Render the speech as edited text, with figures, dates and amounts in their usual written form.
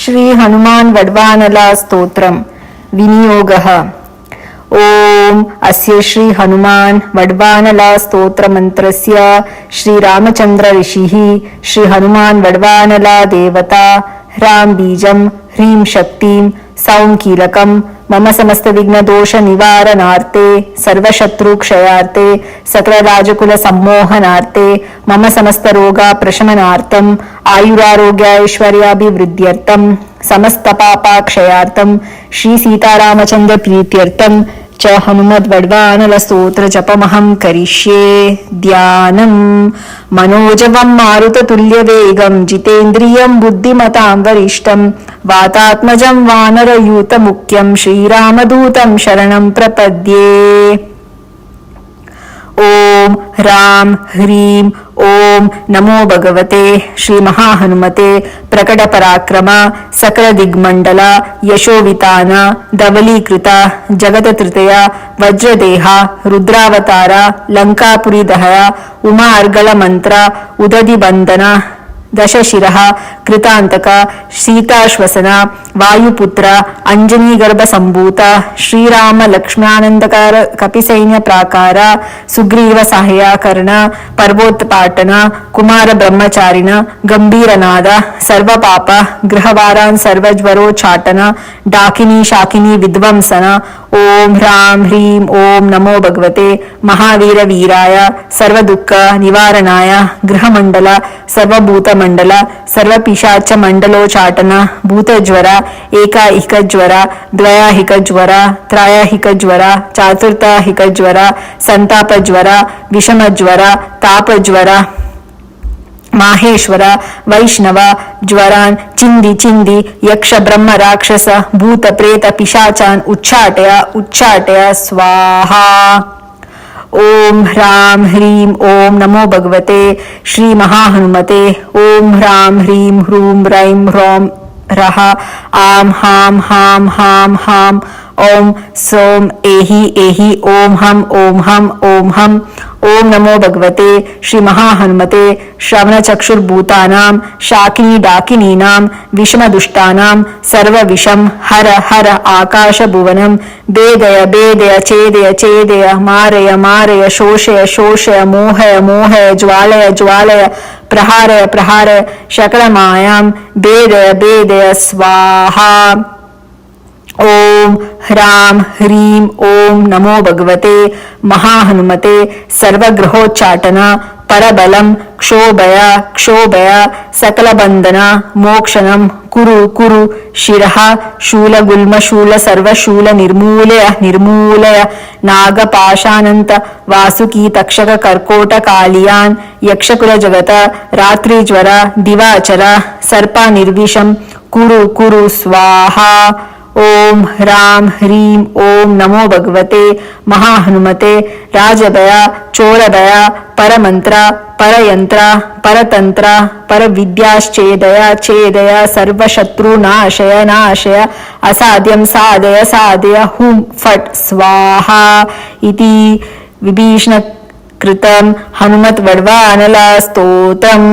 ಶ್ರೀ ಹನುಮಾನ್ ವಡ್ವಾನಲ ಸ್ತೋತ್ರಂ ವಿನಿಯೋಗಃ. ಓಂ ಅಸ್ಯ ಶ್ರೀ ಹನುಮಾನ್ ವಡ್ವಾನಲ ಸ್ತೋತ್ರ ಮಂತ್ರಸ್ಯ ಶ್ರೀರಾಮಚಂದ್ರ ಋಷಿಃ ಶ್ರೀ ಹನುಮಾನ್ ವಡ್ವಾನಲ ದೇವತಾ ಹ್ರಾಂ ಬೀಜಂ ಹ್ರೀಂ ಶಕ್ತಿಂ ಸೌಂ ಕೀಲಕಂ ಮಮ ಸಮಸ್ತ ವಿಘ್ನ ದೋಷ ನಿವಾರಣಾರ್ತೆ ಸರ್ವಶತ್ರು ಕ್ಷಯಾರ್ತೆ ಸಕಲ ರಾಜಕುಲ ಸಮ್ಮೋಹನಾರ್ತೆ ಮಮ ಸಮಸ್ತ ರೋಗ ಪ್ರಶಮನಾರ್ಥಂ ಆಯುರಾರೋಗ್ಯ ಐಶ್ವರ್ಯಾಭಿವೃದ್ಧ್ಯರ್ಥಂ ಸಮಸ್ತ ಪಾಪ ಕ್ಷಯಾರ್ಥಂ ಶ್ರೀ ಸೀತಾರಾಮಚಂದ್ರ ಪ್ರೀತ್ಯರ್ಥಂ ಚ ಹನುಮದ್ ವಡ್ವಾನಲ ಸ್ತೋತ್ರ ಜಪಮಹಂ ಕರಿಷ್ಯೆ. ಧ್ಯಾನಂ ಮನೋಜವಂ ಮಾರುತ ತುಲ್ಯ ವೇಗಂ ಜಿತೇಂದ್ರಿಯಂ ಬುದ್ಧಿಮತಾಂ ವರಿಷ್ಠಂ ವಾತಾತ್ಮಜಂ ವಾನರಯೂತ ಮುಖ್ಯಂ ಶ್ರೀರಾಮದೂತಂ ಶರಣಂ ಪ್ರಪದ್ಯೆ. ಓಂ ಹ್ರಾಂ ಹ್ರೀಂ ಓಂ ನಮೋ ಭಗವತೆ ಶ್ರೀ ಮಹಾಹನುಮತೆ ಪ್ರಕಟ ಪರಾಕ್ರಮ ಸಕಲ ದಿಗ್ಮಂಡಲ ಯಶೋವಿತಾನ ಧವಲೀಕೃತ ಜಗತ ತೃತೀಯ ವಜ್ರದೇಹ ರುದ್ರಾವತಾರ ಲಂಕಾಪುರಿ ದಹಯ ಉಮಾ ಅರ್ಗಳ ಮಂತ್ರ ಉದದಿ ಬಂಧನ ದಶಶಿರಃ ಕೃತಾಂತಕ ಸೀತಾಶ್ವಸನ ವಾಯುಪುತ್ರ ಅಂಜನೀಗರ್ಭ ಸಂಭೂತ ಶ್ರೀರಾಮ ಲಕ್ಷ್ಮಣಾನಂದಕಾರ ಕಪಿಸೈನ್ಯ ಪ್ರಾಕಾರ ಸುಗ್ರೀವ ಸಹಾಯಕರಣ ಪರ್ವೋತ್ಪಾಟನ ಕುಮಾರ ಬ್ರಹ್ಮಚಾರಿಣ ಗಂಭೀರನಾದ ಸರ್ವ ಪಾಪ ಗೃಹವಾರಾನ್ ಸರ್ವಜ್ವರೋಚ್ಚಾಟನ ಡಾಕಿನಿ ಶಾಕಿನಿ ವಿಧ್ವಂಸನ. ಓಂ ಹ್ರಾಂ ಹ್ರೀಂ ಓಂ ನಮೋ ಭಗವತೆ ಮಹಾವೀರ ವೀರಾಯ ಸರ್ವ ದುಃಖ ನಿವಾರಣಾಯ ಗೃಹಮಂಡಲ ಸರ್ವಭೂತ ಮಂಡಲ ಸರ್ವ ಪಿಶಾಚ ಮಂಡಲೋಚಾಟನ ಭೂತಜ್ವರ ಏಕಾಹಿಕ ಜ್ವರ ದ್ವಯಾಹಿಕ ಜ್ವರ ತ್ರಯಾಹಿಕ ಜ್ವರ ಚಾತುರ್ಥಾಹಿಕ ಜ್ವರ ಸಂತಾಪ ಜ್ವರ ವಿಷಮ ಜ್ವರ ತಾಪ ಜ್ವರ ಮಾಹೇಶ್ವರ ವೈಷ್ಣವ ಜ್ವರಾನ್ ಚಿಂದಿ ಚಿಂದಿ ಯಕ್ಷ ಬ್ರಹ್ಮ ರಾಕ್ಷಸ ಭೂತ ಪ್ರೇತ ಪಿಶಾಚಾನ್ ಉಚ್ಚಾಟಯ ಉಚ್ಚಾಟಯ ಸ್ವಾಹಾ. ಓಂ ಹ್ರಾಂ ಹ್ರೀಂ ಓಂ ನಮೋ ಭಗವತೆ ಶ್ರೀ ಮಹಾಹನುಮತೆ ಓಂ ಹ್ರಾಂ ಹ್ರೀಂ ಹ್ರೂಂ ರೈಂ ಹ್ರೌಂ ರಹ ಆಂ ಹಾಂ ಹಾಂ ಹಾಂ ಹಾಂ ಓಂ ಸೋಂ ಏಹಿ ಏಹಿ ಓಂ ಹಂ ಓಂ ಹಂ ಓಂ ಹಂ. ಓಂ ನಮೋ ಭಗವತೆ ಶ್ರೀ ಮಹಾಹನುಮತೆ ಶ್ರವಣಚಕ್ಷುರ್ಭೂತಾನಾಂ ಶಾಕಿನಿ ಡಾಕಿನೀನಾಂ ವಿಷಮದುಷ್ಟಾನಾಂ ಸರ್ವವಿಷಂ ಹರ ಹರ ಆಕಾಶ ಭುವನಂ ಬೇದಯ ಬೇದಯ ಛೇದಯ ಛೇದಯ ಮಾರಯ ಮಾರಯ ಶೋಷಯ ಶೋಷಯ ಮೋಹಯ ಮೋಹಯ ಜ್ವಾಲಯ ಜ್ವಾಲಯ ಪ್ರಹಾರಯ ಪ್ರಹಾರಯ ಶಕಲಮಾಯಾಂ ಬೇದಯ ಬೇದಯ ಸ್ವಾಹಾ. ಓಂ ಹ್ರಾಂ ಹ್ರೀಂ ಓಂ ನಮೋ ಭಗವತೆ ಮಹಾಹನುಮತೆ ಸರ್ವಗ್ರಹೋಚ್ಚಾಟನ ಪರಬಲಂ ಕ್ಷೋಭಯ ಕ್ಷೋಭಯ ಸಕಲಬಂಧನ ಮೋಕ್ಷಣಂ ಕುರು ಕುರು ಶಿರಃ ಶೂಲಗುಲ್ಮ ಶೂಲ ಸರ್ವಶೂಲ ನಿರ್ಮೂಲಯ ನಿರ್ಮೂಲಯ ನಾಗಪಾಶಾನಂತ ವಾಸುಕಿ ತಕ್ಷಕ ಕರ್ಕೋಟ ಕಾಲಿಯಾನ್ ಯಕ್ಷಕುಲ ಜಗತ ರಾತ್ರಿ ಜ್ವರ ದಿವಾಚರ ಸರ್ಪ ನಿರ್ವಿಷಂ ಕುರು ಕುರು ಸ್ವಾಹಾ. ಓಂ ಹ್ರಾಂ ಹ್ರೀಂ ಓಂ ನಮೋ ಭಗವತೆ ಮಹಾಹನುಮತೆ ರಾಜಭಯ ಚೋರಭಯ ಪರಮಂತ್ರ ಪರಯಂತ್ರ ಪರತಂತ್ರ ಪರವಿದ್ಯಾಶ್ಚೇದಯ ಛೇದಯ ಸರ್ವಶತ್ರು ನಾಶಯ ನಾಶಯ ಅಸಾಧ್ಯಂ ಸಾಧಯ ಸಾಧಯ ಹುಂ ಫಟ್ ಸ್ವಾಹಾ ಇತಿ ವಿಭೀಷಣ ಕೃತಂ ಹನುಮತ್ ವಡ್ವಾನಲ ಸ್ತೋತ್ರಂ.